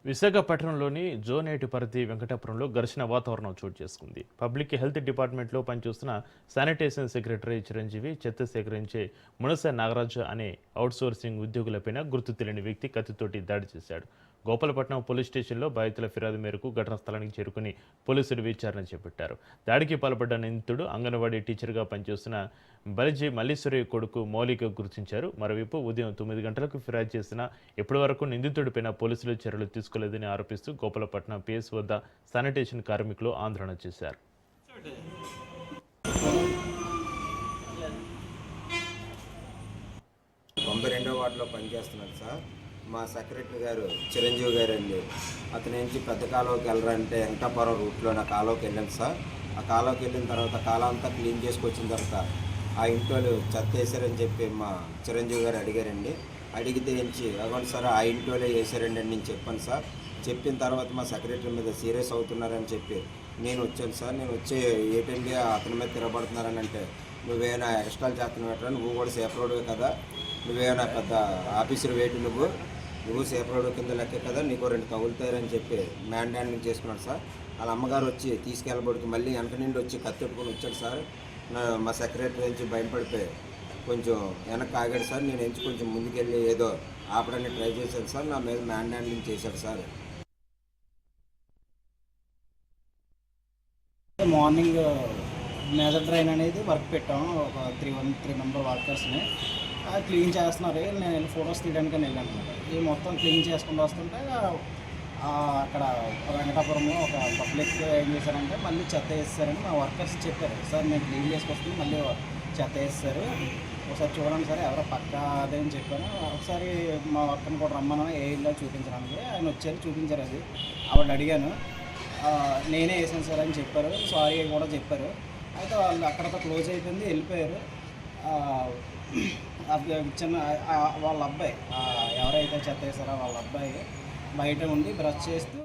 విశాఖపట్నంలోని జోనేటిపర్తి వెంకటాపురంలో ఘర్షణ వాతావరణం చోటు చేసుకుంది. పబ్లిక్ హెల్త్ డిపార్ట్మెంట్లో పనిచేస్తున్న శానిటేషన్ సెక్రటరీ చిరంజీవి చెత్త సేకరించే మునస నాగరాజు అనే అవుట్సోర్సింగ్ ఉద్యోగులపైన గుర్తు తెలియని వ్యక్తి కత్తితోటి దాడి చేశాడు. గోపాలపట్నం పోలీస్ స్టేషన్లో బాధితుల ఫిర్యాదు మేరకు ఘటనా స్థలానికి చేరుకుని పోలీసులు విచారణ చేపట్టారు. దాడికి పాల్పడ్డ నిందితుడు అంగన్వాడీ టీచర్గా పనిచేస్తున్న బలిజీ మల్లీశ్వరి కొడుకు మౌలిక గుర్తించారు. మరోవైపు ఉదయం 9 గంటలకు ఫిర్యాదు చేసినా ఇప్పటి వరకు నిందితుడిపైన పోలీసులు చర్యలు తీసుకోలేదని ఆరోపిస్తూ గోపాలపట్నం పిఎస్ వద్ద శానిటేషన్ కార్మికులు ఆందోళన చేశారు. 92వ వార్డులో పనిచేస్తున్నాడు సార్. మా సెక్రటరీ గారు చిరంజీవి గారు అండి. అతని నుంచి పెద్ద కాలువకి వెళ్ళరంటే వెంకటాపురం రూట్లో నా కాలువకి వెళ్ళాను సార్. ఆ కాలువకి వెళ్ళిన తర్వాత కాలువ అంతా క్లీన్ చేసుకొచ్చిన తర్వాత ఆ ఇంట్లో చెత్త వేసారని చెప్పి మా చిరంజీవి గారు అడిగారండి. అడిగితే ఎంచి అవ్వండి సార్ ఆ ఇంట్లోనే వేసారండి అని నేను చెప్పాను సార్. చెప్పిన తర్వాత మా సెక్రటరీ మీద సీరియస్ అవుతున్నారని చెప్పి నేను వచ్చాను సార్. నేను వచ్చి ఏంటండి అతని మీద తిరగబడుతున్నారని అంటే, నువ్వేనా ఎక్స్ట్రాలు చేస్తున్నావు, నువ్వు కూడా సేఫ్ రోడ్వే కదా, నువ్వేనా పెద్ద ఆఫీసర్ వేటు, నువ్వు సేఫ్ రోడ్ కింద లెక్క కదా, నీకు 2 తగులుతారని చెప్పి మ్యాన్ హ్యాండింగ్ చేసుకున్నాడు సార్. వాళ్ళ అమ్మగారు వచ్చి తీసుకెళ్ళబడుతూ మళ్ళీ వెనక నుండి వచ్చి కత్తెట్టుకొని వచ్చాడు సార్. మా సెక్రటరీ నుంచి భయపడిపోయి కొంచెం వెనక్కి ఆగాడు సార్. నేను ఎంచి కొంచెం ముందుకెళ్ళి ఏదో ఆపడానికి ట్రై చేశాను సార్. నా మీద మ్యాన్ హ్యాండింగ్ చేశాడు సార్. మార్నింగ్ మేజర్ డ్రైన్ అనేది వర్క్ పెట్టాము. ఒక 3 మెంబర్ వర్కర్స్ని క్లీన్ చేస్తున్నారు. నేను వెళ్ళి ఫొటోస్ తీయడానికి వెళ్ళాను అనమాట. ఈ మొత్తం క్లీన్ చేసుకుంటూ వస్తుంటే అక్కడ వెంకటాపురంలో ఒక పబ్లిక్ ఏం చేశారంటే మళ్ళీ చెత్త వేస్తారని మా వర్కర్స్ చెప్పారు. సార్ మేము క్లీన్ చేసుకొస్తే మళ్ళీ చెత్త వేస్తారు, ఒకసారి చూడండి సార్, ఎవరో పక్క అదే అని చెప్పాను. ఒకసారి మా వర్కర్ని కూడా రమ్మను ఏ ఇల్లు చూపించడానికి. ఆయన వచ్చారు, చూపించారు. అది ఆవిడ అడిగాను, నేనే వేసాను సార్ అని చెప్పారు. సారీ కూడా చెప్పారు. అయితే వాళ్ళు అక్కడతో క్లోజ్ అయిపోయింది, వెళ్ళిపోయారు. చిన్న వాళ్ళ అబ్బాయి ఎవరైతే చెత్త వేసారో వాళ్ళ అబ్బాయి బయట ఉండి బ్రష్ చేస్తూ